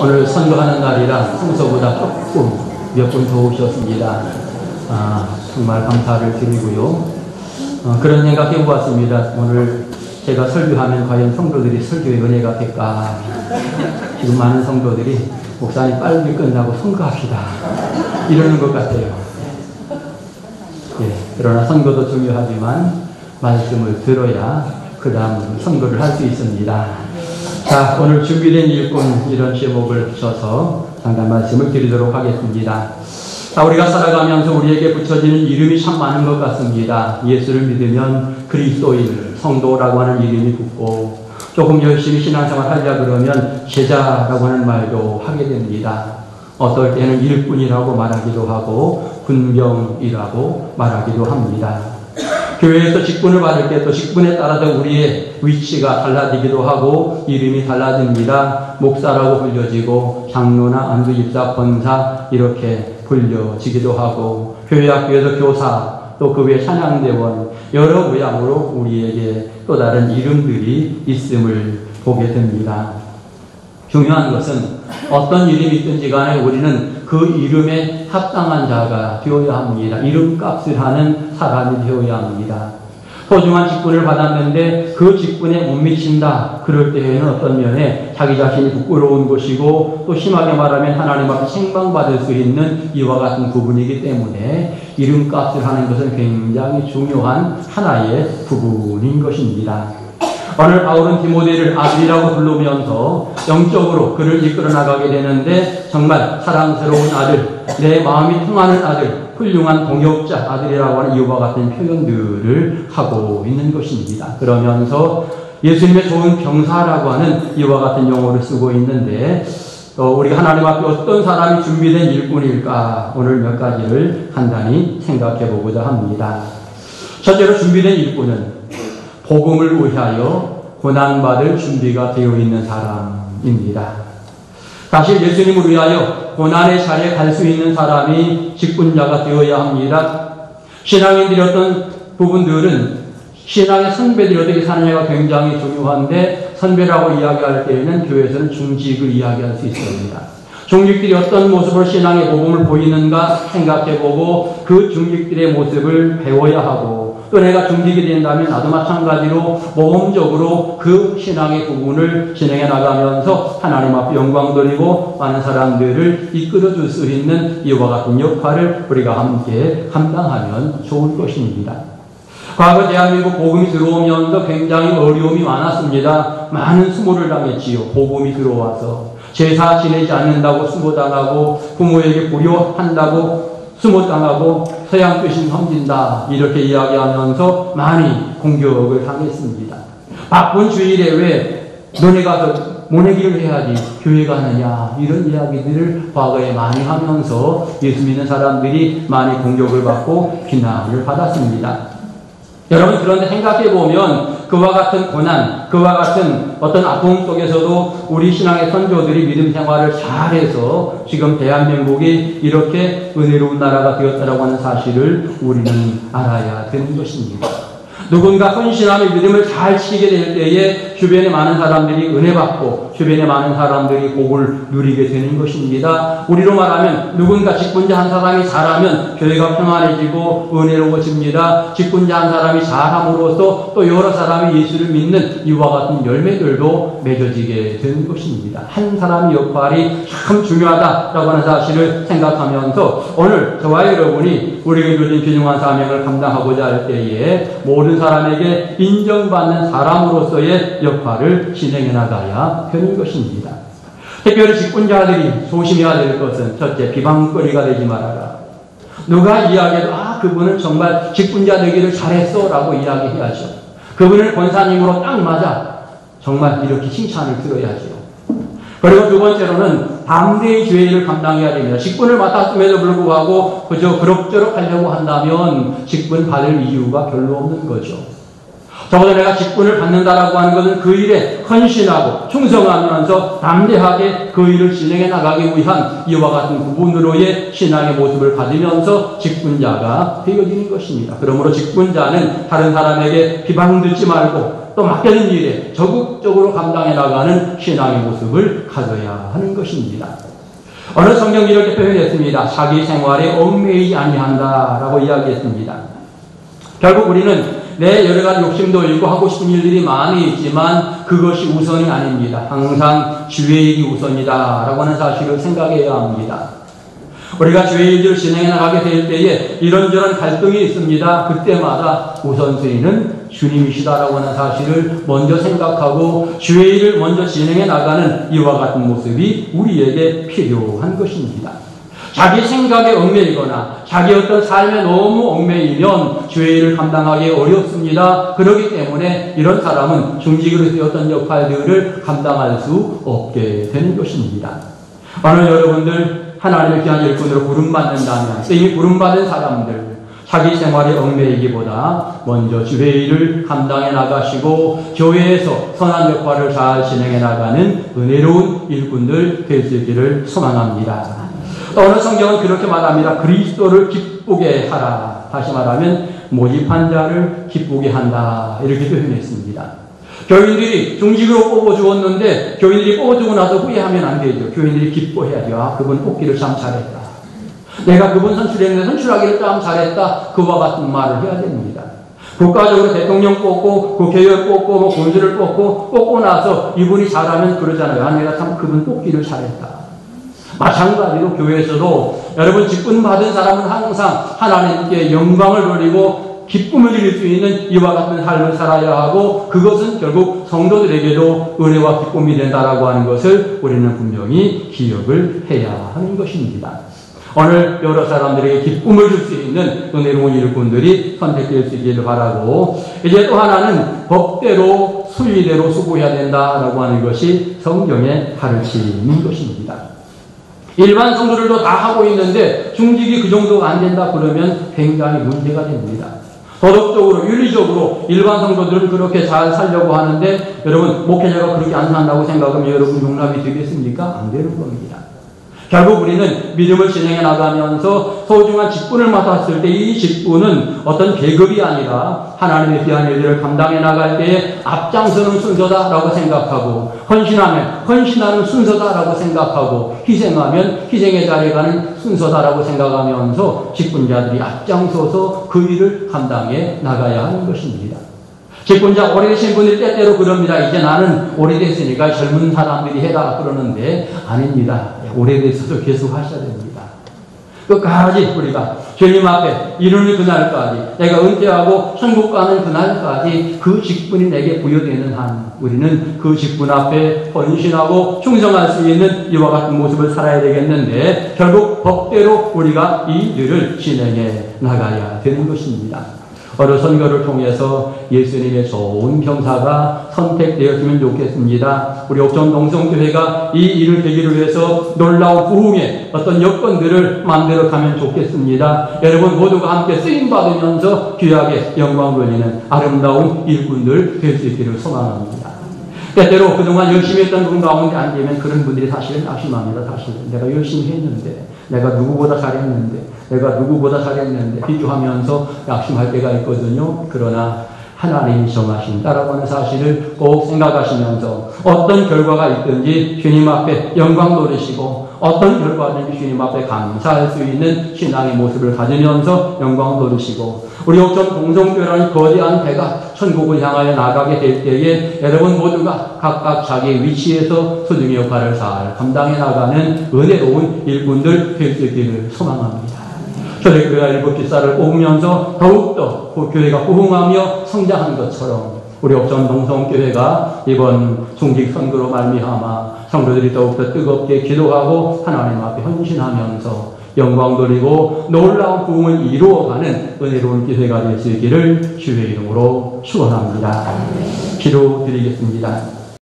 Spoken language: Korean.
오늘 선거하는 날이라 평소보다 조금 몇 분 더 오셨습니다. 정말 감사를 드리고요. 그런 생각해 보았습니다. 오늘 제가 설교하면 과연 성도들이 설교의 은혜가 될까? 지금 많은 성도들이 목사님 빨리 끝나고 선거합시다 이러는 것 같아요. 예, 그러나 선거도 중요하지만 말씀을 들어야 그 다음 선거를 할 수 있습니다. 자, 오늘 준비된 일꾼 이런 제목을 붙여서 잠깐 말씀을 드리도록 하겠습니다. 자, 우리가 살아가면서 우리에게 붙여지는 이름이 참 많은 것 같습니다. 예수를 믿으면 그리스도인, 성도라고 하는 이름이 붙고, 조금 열심히 신앙생활 하려 그러면 제자라고 하는 말도 하게 됩니다. 어떨 때는 일꾼이라고 말하기도 하고 군병이라고 말하기도 합니다. 교회에서 직분을 받을 때 또 직분에 따라서 우리의 위치가 달라지기도 하고 이름이 달라집니다. 목사라고 불려지고 장로나 안수집사, 권사 이렇게 불려지기도 하고, 교회학교에서 교사, 또 그 외 찬양대원, 여러 모양으로 우리에게 또 다른 이름들이 있음을 보게 됩니다. 중요한 것은 어떤 이름이 있든지 간에 우리는 그 이름에 합당한 자가 되어야 합니다. 이름값을 하는 사람이 되어야 합니다. 소중한 직분을 받았는데 그 직분에 못 미친다. 그럴 때에는 어떤 면에 자기 자신이 부끄러운 것이고, 또 심하게 말하면 하나님 앞에 책망받을 수 있는 이와 같은 부분이기 때문에 이름값을 하는 것은 굉장히 중요한 하나의 부분인 것입니다. 오늘 바울은 디모데를 아들이라고 부르면서 영적으로 그를 이끌어 나가게 되는데, 정말 사랑스러운 아들, 내 마음이 통하는 아들, 훌륭한 동역자 아들이라고 하는 이와 같은 표현들을 하고 있는 것입니다. 그러면서 예수님의 좋은 병사라고 하는 이와 같은 용어를 쓰고 있는데, 우리가 하나님 앞에 어떤 사람이 준비된 일꾼일까, 오늘 몇 가지를 간단히 생각해 보고자 합니다. 첫째로 준비된 일꾼은 복음을 위하여 고난받을 준비가 되어 있는 사람입니다. 사실 예수님을 위하여 고난의 자리에 갈 수 있는 사람이 직분자가 되어야 합니다. 신앙인들이 어떤 부분들은 신앙의 선배들이 어떻게 사느냐가 굉장히 중요한데, 선배라고 이야기할 때에는 교회에서는 중직을 이야기할 수 있습니다. 중직들이 어떤 모습으로 신앙의 복음을 보이는가 생각해보고 그 중직들의 모습을 배워야 하고, 또 내가 중직이 된다면 나도 마찬가지로 모험적으로 그 신앙의 부분을 진행해 나가면서 하나님 앞에 영광 돌리고 많은 사람들을 이끌어 줄 수 있는 이와 같은 역할을 우리가 함께 감당하면 좋을 것입니다. 과거 대한민국 복음이 들어오면서 굉장히 어려움이 많았습니다. 많은 수모를 당했지요. 복음이 들어와서 제사 지내지 않는다고 수모당하고, 부모에게 불효한다고 수모당하고, 서양 뜻이 섬긴다 이렇게 이야기하면서 많이 공격을 당했습니다. 바쁜 주일에 왜 너네 가서 모내기를 해야지 교회 가느냐, 이런 이야기들을 과거에 많이 하면서 예수 믿는 사람들이 많이 공격을 받고 비난을 받았습니다. 여러분, 그런데 생각해보면 그와 같은 고난, 그와 같은 어떤 아픔 속에서도 우리 신앙의 선조들이 믿음 생활을 잘해서 지금 대한민국이 이렇게 은혜로운 나라가 되었다라고 하는 사실을 우리는 알아야 되는 것입니다. 누군가 헌신함의 믿음을 잘 지키게 될 때에 주변에 많은 사람들이 은혜받고 주변에 많은 사람들이 복을 누리게 되는 것입니다. 우리로 말하면 누군가 직분자 한 사람이 잘하면 교회가 평안해지고 은혜로워집니다. 직분자 한 사람이 잘함으로써 또 여러 사람이 예수를 믿는 이와 같은 열매들도 맺어지게 되는 것입니다. 한 사람의 역할이 참 중요하다라고 하는 사실을 생각하면서 오늘 저와 여러분이 우리에게 주어진 귀중한 사명을 감당하고자 할 때에 모든 사람에게 인정받는 사람으로서의 역할을 진행해 나가야 되는 것입니다. 특별히 직분자들이 조심해야 될 것은, 첫째, 비방거리가 되지 말아라. 누가 이야기해도 그분은 정말 직분자 되기를 잘했어 라고 이야기해야죠. 그분을 권사님으로 딱 맞아, 정말 이렇게 칭찬을 들어야죠. 그리고 두 번째로는 담대히 죄의를 감당해야 됩니다. 직분을 맡았음에도 불구하고 그저 그럭저럭 하려고 한다면 직분 받을 이유가 별로 없는 거죠. 적어도 내가 직분을 받는다라고 하는 것은 그 일에 헌신하고 충성하면서 담대하게 그 일을 진행해 나가기 위한 이와 같은 부분으로의 신앙의 모습을 가지면서 직분자가 되어지는 것입니다. 그러므로 직분자는 다른 사람에게 비방 듣지 말고 또 맡겨진 일에 적극적으로 감당해 나가는 신앙의 모습을 가져야 하는 것입니다. 어느 성경이 이렇게 표현했습니다. 자기 생활에 얽매이지 아니한다라고 이야기했습니다. 결국 우리는 내 여러 가지 욕심도 있고 하고 싶은 일들이 많이 있지만 그것이 우선이 아닙니다. 항상 주의 일이 우선이다라고 하는 사실을 생각해야 합니다. 우리가 주의 일을 진행해 나가게 될 때에 이런저런 갈등이 있습니다. 그때마다 우선순위는 주님이시다라고 하는 사실을 먼저 생각하고 주의 일을 먼저 진행해 나가는 이와 같은 모습이 우리에게 필요한 것입니다. 자기 생각에 얽매이거나 자기 어떤 삶에 너무 얽매이면 주의 일을 감당하기 어렵습니다. 그렇기 때문에 이런 사람은 중직으로서의 어떤 역할들을 감당할 수 없게 되는 것입니다. 오늘 여러분들 하나님의 귀한 일꾼으로 부름받는다면 이미 부름받은 사람들 자기 생활에 얽매이기보다 먼저 주의 일을 감당해 나가시고 교회에서 선한 역할을 잘 진행해 나가는 은혜로운 일꾼들 될 수 있기를 소망합니다. 어느 성경은 그렇게 말합니다. 그리스도를 기쁘게 하라. 다시 말하면 모집한 자를 기쁘게 한다. 이렇게 표현했습니다. 교인들이 중직으로 뽑아주었는데 교인들이 뽑아주고 나서 후회하면 안 되죠. 교인들이 기뻐해야죠. 아, 그분 뽑기를 참 잘했다. 내가 그분 선출했는데 선출하기를 참 잘했다. 그와 같은 말을 해야 됩니다. 국가적으로 대통령 뽑고 국회의원 뽑고 뭐 군수를 뽑고 나서 이분이 잘하면 그러잖아요. 아, 내가 참 그분 뽑기를 잘했다. 마찬가지로 교회에서도 여러분 직분 받은 사람은 항상 하나님께 영광을 돌리고 기쁨을 드릴 수 있는 이와 같은 삶을 살아야 하고 그것은 결국 성도들에게도 은혜와 기쁨이 된다라고 하는 것을 우리는 분명히 기억을 해야 하는 것입니다. 오늘 여러 사람들에게 기쁨을 줄 수 있는 은혜로운 일꾼들이 선택될 수 있기를 바라고 이제 또 하나는 법대로 수위대로 수고해야 된다라고 하는 것이 성경의 가르침인 것입니다. 일반 성도들도 다 하고 있는데 중직이 그 정도가 안 된다 그러면 굉장히 문제가 됩니다. 도덕적으로 윤리적으로 일반 성도들은 그렇게 잘 살려고 하는데 여러분 목회자가 그렇게 안 산다고 생각하면 여러분 용납이 되겠습니까? 안 되는 겁니다. 결국 우리는 믿음을 진행해 나가면서 소중한 직분을 맡았을 때 이 직분은 어떤 계급이 아니라 하나님의 귀한 일들을 감당해 나갈 때에 앞장서는 순서다라고 생각하고 헌신하면 헌신하는 순서다라고 생각하고 희생하면 희생의 자리에 가는 순서다라고 생각하면서 직분자들이 앞장서서 그 일을 감당해 나가야 하는 것입니다. 직분자 오래되신 분들이 때때로 그럽니다. 이제 나는 오래됐으니까 젊은 사람들이 해라 그러는데 아닙니다. 오래돼서도 계속 하셔야 됩니다. 끝까지 우리가 주님 앞에 이르는 그날까지 내가 은퇴하고 천국 가는 그날까지 그 직분이 내게 부여되는 한 우리는 그 직분 앞에 헌신하고 충성할 수 있는 이와 같은 모습을 살아야 되겠는데 결국 법대로 우리가 이 일을 진행해 나가야 되는 것입니다. 어느 선거를 통해서 예수님의 좋은 병사가 선택되었으면 좋겠습니다. 우리 옥천 동성교회가 이 일을 되기를 위해서 놀라운 부흥의 어떤 여건들을 만들어가면 좋겠습니다. 여러분 모두가 함께 쓰임받으면서 귀하게 영광 돌리는 아름다운 일꾼들 될 수 있기를 소망합니다. 때때로 그동안 열심히 했던 분 가운데 앉으면 그런 분들이 사실은 낙심합니다. 사실은 내가 열심히 했는데 내가 누구보다 잘했는데 비교하면서 낙심할 때가 있거든요. 그러나 하나님이 정하신다라고 하는 사실을 꼭 생각하시면서 어떤 결과가 있든지 주님 앞에 영광 돌리시고 어떤 결과든지 주님 앞에 감사할 수 있는 신앙의 모습을 가지면서 영광 돌리시고 우리 옥천 공성교회라는 거대한 배가 천국을 향하여 나가게 될 때에 여러분 모두가 각각 자기의 위치에서 소중의 역할을 잘 감당해 나가는 은혜로운 일꾼들 될 수 있기를 소망합니다. 초대교회가 일곱 기사를 뽑으면서 더욱더 그 교회가 부흥하며 성장한 것처럼 우리 옥천 동성교회가 이번 중직 선거로 말미암아 성도들이 더욱더 뜨겁게 기도하고 하나님 앞에 헌신하면서 영광 돌리고 놀라운 부흥을 이루어가는 은혜로운 교회가 될 수 있기를 주의 이름으로 축원합니다. 기도드리겠습니다.